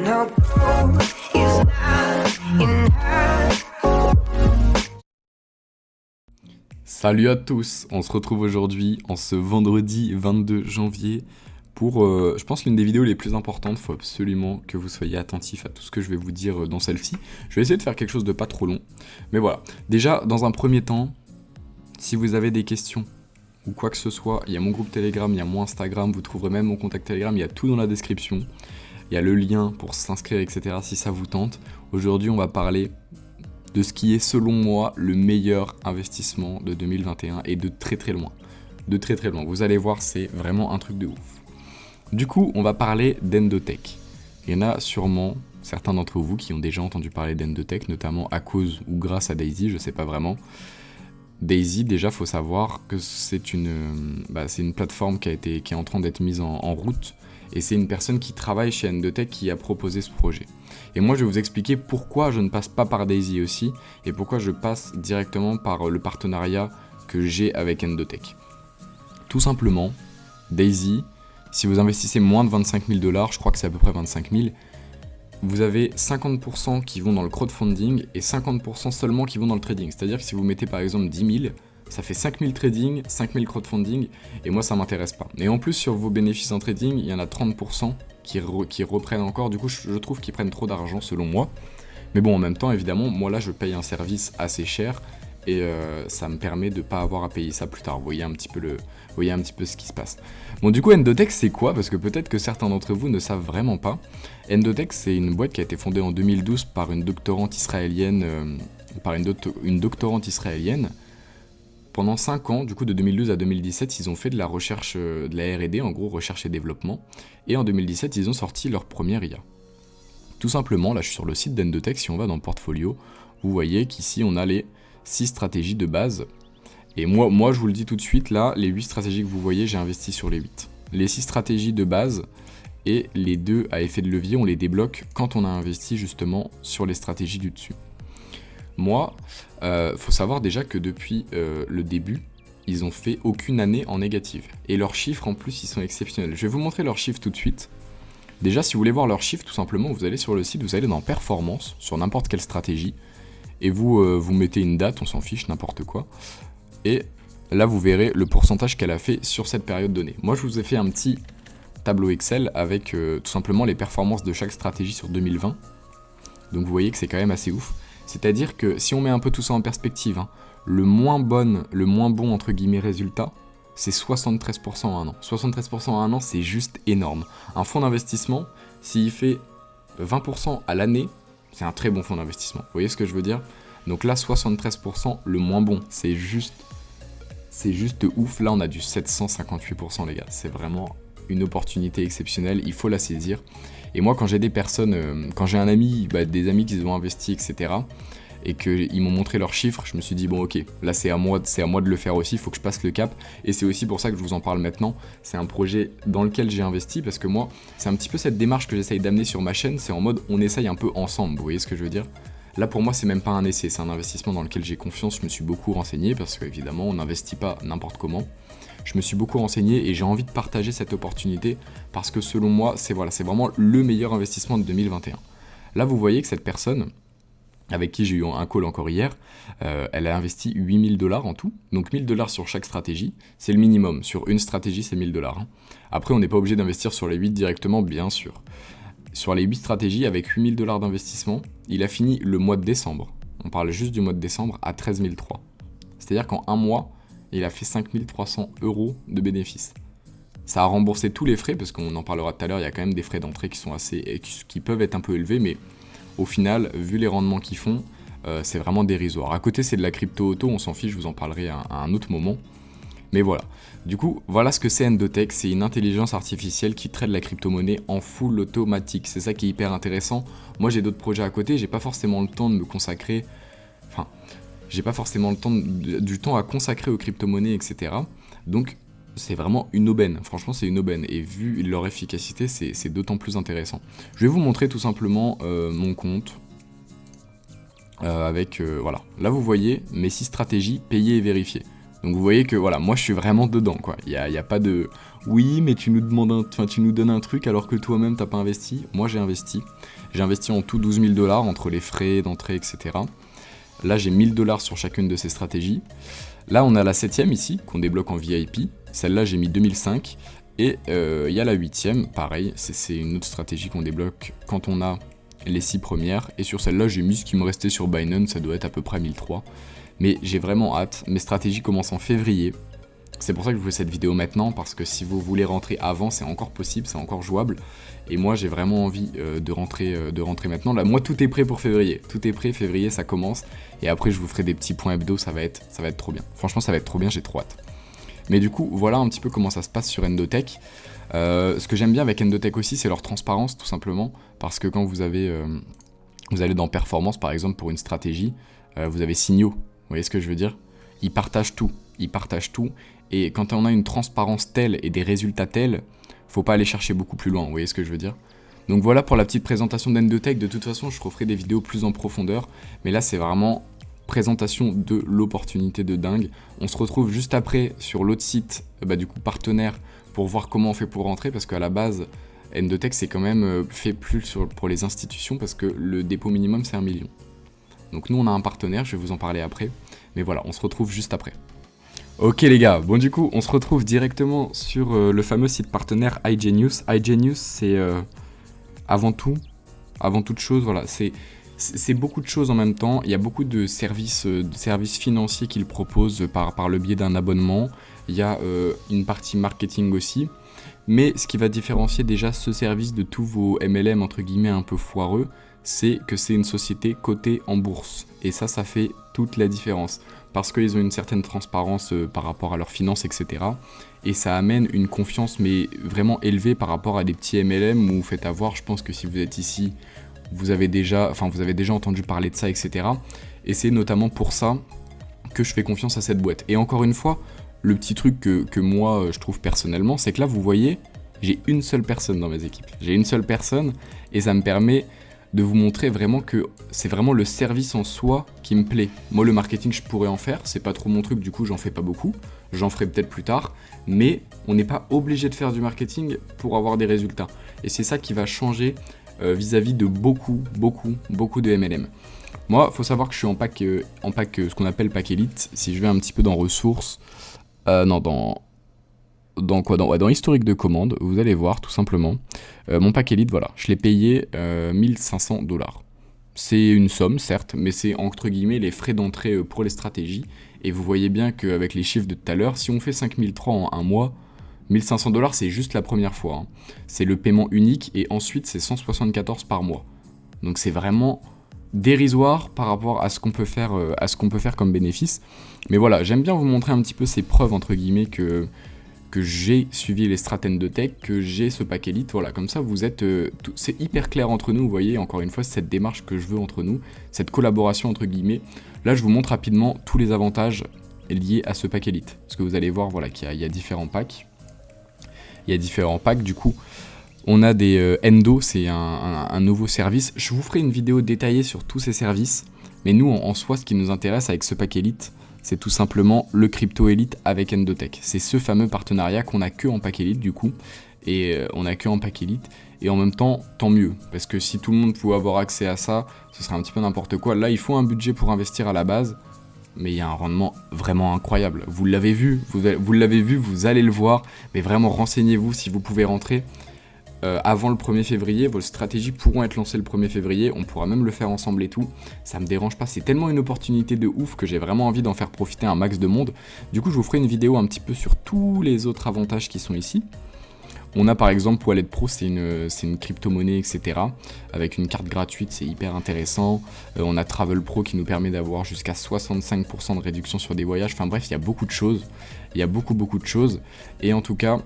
no gold is not enough. Salut à tous, on se retrouve aujourd'hui en ce vendredi 22 janvier pour, je pense, l'une des vidéos les plus importantes. Il faut absolument que vous soyez attentifs à tout ce que je vais vous dire dans celle-ci. Je vais essayer de faire quelque chose de pas trop long, mais voilà. Déjà, dans un premier temps, si vous avez des questions ou quoi que ce soit, il y a mon groupe Telegram, il y a mon Instagram, vous trouverez même mon contact Telegram, il y a tout dans la description. Il y a le lien pour s'inscrire, etc. si ça vous tente. Aujourd'hui, on va parler de ce qui est selon moi le meilleur investissement de 2021 et de très très loin. De très très loin. Vous allez voir, c'est vraiment un truc de ouf. Du coup, on va parler d'Endotech. Il y en a sûrement certains d'entre vous qui ont déjà entendu parler d'Endotech, notamment à cause ou grâce à Daisy, je sais pas vraiment. Daisy, déjà, faut savoir que c'est une plateforme qui est en train d'être mise en route, et c'est une personne qui travaille chez Endotech qui a proposé ce projet. Et moi, je vais vous expliquer pourquoi je ne passe pas par Daisy aussi, et pourquoi je passe directement par le partenariat que j'ai avec Endotech. Tout simplement, Daisy, si vous investissez moins de 25 000 $, je crois que c'est à peu près 25 000, vous avez 50% qui vont dans le crowdfunding et 50% seulement qui vont dans le trading. C'est-à-dire que si vous mettez par exemple 10 000, ça fait 5 000 trading, 5 000 crowdfunding, et moi ça m'intéresse pas. Et en plus sur vos bénéfices en trading, il y en a 30% qui reprennent encore, du coup je trouve qu'ils prennent trop d'argent selon moi. Mais bon, en même temps évidemment, moi là je paye un service assez cher, et ça me permet de pas avoir à payer ça plus tard. Vous voyez un petit peu ce qui se passe. Bon, du coup, Endotech, c'est quoi? Parce que peut-être que certains d'entre vous ne savent vraiment pas. Endotech, c'est une boîte qui a été fondée en 2012 par une doctorante israélienne. Pendant 5 ans, du coup de 2012 à 2017, ils ont fait de la recherche, de la R&D, en gros recherche et développement. Et en 2017, ils ont sorti leur première IA. Tout simplement, là je suis sur le site d'Endotech, si on va dans Portfolio, vous voyez qu'ici on a les 6 stratégies de base. Et moi je vous le dis tout de suite, là, les 8 stratégies que vous voyez, j'ai investi sur les 8. Les 6 stratégies de base et les 2 à effet de levier, on les débloque quand on a investi justement sur les stratégies du dessus. Moi, faut savoir déjà que depuis le début, ils ont fait aucune année en négative. Et leurs chiffres en plus, ils sont exceptionnels. Je vais vous montrer leurs chiffres tout de suite. Déjà, si vous voulez voir leurs chiffres, tout simplement, vous allez sur le site, vous allez dans Performance, sur n'importe quelle stratégie, et vous mettez une date, on s'en fiche, n'importe quoi. Et là, vous verrez le pourcentage qu'elle a fait sur cette période donnée. Moi, je vous ai fait un petit tableau Excel avec tout simplement les performances de chaque stratégie sur 2020. Donc vous voyez que c'est quand même assez ouf. C'est-à-dire que si on met un peu tout ça en perspective, hein, le moins bon entre guillemets résultat, c'est 73% en un an. 73% en un an, c'est juste énorme. Un fonds d'investissement, s'il fait 20% à l'année, c'est un très bon fonds d'investissement. Vous voyez ce que je veux dire? Donc là, 73%, le moins bon, c'est juste ouf. Là, on a du 758%, les gars. C'est vraiment une opportunité exceptionnelle, il faut la saisir. Et moi, quand j'ai des personnes, quand j'ai un ami, des amis qui ont investi, etc., et qu'ils m'ont montré leurs chiffres, je me suis dit, bon ok, là c'est à moi de le faire aussi, il faut que je passe le cap. Et c'est aussi pour ça que je vous en parle maintenant. C'est un projet dans lequel j'ai investi, parce que moi, c'est un petit peu cette démarche que j'essaye d'amener sur ma chaîne, c'est en mode, on essaye un peu ensemble, vous voyez ce que je veux dire? Là pour moi c'est même pas un essai, c'est un investissement dans lequel j'ai confiance, je me suis beaucoup renseigné, parce qu'évidemment on n'investit pas n'importe comment. Je me suis beaucoup renseigné et j'ai envie de partager cette opportunité, parce que selon moi, c'est vraiment le meilleur investissement de 2021. Là vous voyez que cette personne, avec qui j'ai eu un call encore hier, elle a investi 8 000 $ en tout, donc 1 000 $ sur chaque stratégie, c'est le minimum, sur une stratégie c'est 1 000 $. Hein. Après on n'est pas obligé d'investir sur les 8 directement, bien sûr. Sur les 8 stratégies, avec 8 000 $ d'investissement, il a fini le mois de décembre, on parle juste du mois de décembre, à 13 300. C'est-à-dire qu'en un mois, il a fait 5 300 € de bénéfices. Ça a remboursé tous les frais, parce qu'on en parlera tout à l'heure, il y a quand même des frais d'entrée qui sont qui peuvent être un peu élevés, mais au final, vu les rendements qu'ils font, c'est vraiment dérisoire. À côté, c'est de la crypto-auto, on s'en fiche, je vous en parlerai à un autre moment. Mais voilà. Du coup, voilà ce que c'est Endotech, c'est une intelligence artificielle qui traite la crypto-monnaie en full automatique. C'est ça qui est hyper intéressant. Moi, j'ai d'autres projets à côté, j'ai pas forcément le temps de me consacrer... Enfin, j'ai pas forcément le temps du temps à consacrer aux crypto-monnaies, etc. Donc, c'est vraiment une aubaine. Franchement, c'est une aubaine. Et vu leur efficacité, c'est d'autant plus intéressant. Je vais vous montrer tout simplement mon compte. Voilà. Là, vous voyez mes 6 stratégies payées et vérifiées. Donc vous voyez que voilà, moi je suis vraiment dedans quoi. Il y a pas de oui mais tu nous donnes un truc alors que toi-même t'as pas investi. Moi j'ai investi. J'ai investi en tout 12 000 $ entre les frais d'entrée, etc. Là j'ai 1 000 $ sur chacune de ces stratégies. Là on a la 7ème ici, qu'on débloque en VIP. Celle-là j'ai mis 2005. Et il y a la 8ème, pareil, c'est une autre stratégie qu'on débloque quand on a les 6 premières. Et sur celle-là j'ai mis ce qui me restait sur Binance, ça doit être à peu près 1003. Mais j'ai vraiment hâte, mes stratégies commencent en février. C'est pour ça que je vous fais cette vidéo maintenant, parce que si vous voulez rentrer avant, c'est encore possible, c'est encore jouable. Et moi j'ai vraiment envie de rentrer maintenant. Là, moi tout est prêt pour février. Tout est prêt, février ça commence. Et après je vous ferai des petits points hebdo, ça va être trop bien. Franchement ça va être trop bien, j'ai trop hâte. Mais du coup, voilà un petit peu comment ça se passe sur Endotech. Ce que j'aime bien avec Endotech aussi, c'est leur transparence, tout simplement. Parce que quand vous allez dans Performance, par exemple, pour une stratégie, vous avez Signaux. Vous voyez ce que je veux dire ? Ils partagent tout. Et quand on a une transparence telle et des résultats tels, faut pas aller chercher beaucoup plus loin. Vous voyez ce que je veux dire ? Donc voilà pour la petite présentation d'Endotech. De toute façon, je referai des vidéos plus en profondeur. Mais là, c'est vraiment présentation de l'opportunité de dingue. On se retrouve juste après sur l'autre site, du coup partenaire, pour voir comment on fait pour rentrer, parce qu'à la base, Endotech c'est quand même fait plus pour les institutions, parce que le dépôt minimum c'est 1 million. Donc nous on a un partenaire, je vais vous en parler après, mais voilà, on se retrouve juste après. Ok les gars, bon du coup on se retrouve directement sur le fameux site partenaire iGenius. iGenius c'est avant toute chose, voilà, c'est beaucoup de choses en même temps. Il y a beaucoup de services financiers qu'ils proposent par le biais d'un abonnement. Il y a une partie marketing aussi. Mais ce qui va différencier déjà ce service de tous vos MLM entre guillemets un peu foireux, c'est que c'est une société cotée en bourse. Et ça fait toute la différence. Parce qu'ils ont une certaine transparence par rapport à leurs finances, etc. Et ça amène une confiance mais vraiment élevée par rapport à des petits MLM où vous faites avoir, je pense que si vous êtes ici, vous avez déjà entendu parler de ça, etc. Et c'est notamment pour ça que je fais confiance à cette boîte. Et encore une fois, le petit truc que moi je trouve personnellement, c'est que là vous voyez, j'ai une seule personne dans mes équipes. J'ai une seule personne et ça me permet de vous montrer vraiment que c'est vraiment le service en soi qui me plaît. Moi le marketing je pourrais en faire, c'est pas trop mon truc, du coup j'en fais pas beaucoup. J'en ferai peut-être plus tard, mais on n'est pas obligé de faire du marketing pour avoir des résultats. Et c'est ça qui va changer vis-à-vis de beaucoup de MLM. Moi, faut savoir que je suis en pack ce qu'on appelle pack élite. Si je vais un petit peu dans ressources, dans historique de commande, vous allez voir tout simplement. Mon pack élite, voilà, je l'ai payé 1 500 $. C'est une somme, certes, mais c'est entre guillemets les frais d'entrée pour les stratégies. Et vous voyez bien qu'avec les chiffres de tout à l'heure, si on fait 5003 en un mois, 1 500 $, c'est juste la première fois. Hein. C'est le paiement unique et ensuite c'est 174 par mois. Donc c'est vraiment dérisoire par rapport à ce qu'on peut faire, comme bénéfice. Mais voilà, j'aime bien vous montrer un petit peu ces preuves entre guillemets que j'ai suivi les strat Endotech, que j'ai ce pack élite. Voilà, comme ça vous êtes, c'est hyper clair entre nous. Vous voyez, encore une fois, cette démarche que je veux entre nous, cette collaboration entre guillemets. Là, je vous montre rapidement tous les avantages liés à ce pack élite, parce que vous allez voir, voilà, qu'il y a différents packs. Il y a différents packs, du coup, on a des Endo, c'est un nouveau service. Je vous ferai une vidéo détaillée sur tous ces services, mais nous, en soi, ce qui nous intéresse avec ce pack élite, c'est tout simplement le crypto élite avec Endotech. C'est ce fameux partenariat qu'on a que en pack élite, du coup, et on a que en pack élite, et en même temps, tant mieux, parce que si tout le monde pouvait avoir accès à ça, ce serait un petit peu n'importe quoi. Là, il faut un budget pour investir à la base, mais il y a un rendement vraiment incroyable. Vous l'avez vu, vous allez le voir, mais vraiment renseignez-vous si vous pouvez rentrer avant le 1er février. Vos stratégies pourront être lancées le 1er février, on pourra même le faire ensemble et tout. Ça me dérange pas, c'est tellement une opportunité de ouf que j'ai vraiment envie d'en faire profiter un max de monde. Du coup, je vous ferai une vidéo un petit peu sur tous les autres avantages qui sont ici. On a par exemple Wallet Pro, c'est une crypto-monnaie, etc. Avec une carte gratuite, c'est hyper intéressant. On a Travel Pro qui nous permet d'avoir jusqu'à 65% de réduction sur des voyages. Enfin bref, il y a beaucoup de choses. Il y a beaucoup de choses. Et en tout cas,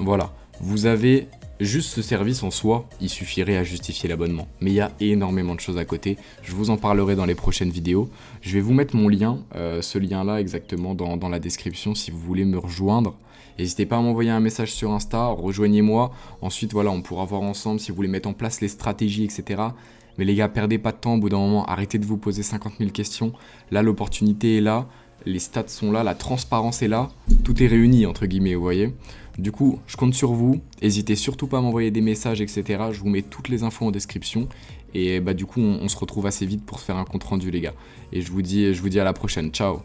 voilà. Vous avez juste ce service en soi, il suffirait à justifier l'abonnement. Mais il y a énormément de choses à côté. Je vous en parlerai dans les prochaines vidéos. Je vais vous mettre mon lien, ce lien-là exactement dans la description si vous voulez me rejoindre. N'hésitez pas à m'envoyer un message sur Insta, rejoignez-moi. Ensuite, voilà, on pourra voir ensemble si vous voulez mettre en place les stratégies, etc. Mais les gars, perdez pas de temps. Au bout d'un moment, arrêtez de vous poser 50 000 questions. Là, l'opportunité est là. les stats sont là, la transparence est là, tout est réuni entre guillemets, vous voyez. Du coup, je compte sur vous, n'hésitez surtout pas à m'envoyer des messages, etc. Je vous mets toutes les infos en description. Et du coup, on se retrouve assez vite pour faire un compte rendu, les gars. Et je vous dis à la prochaine, ciao.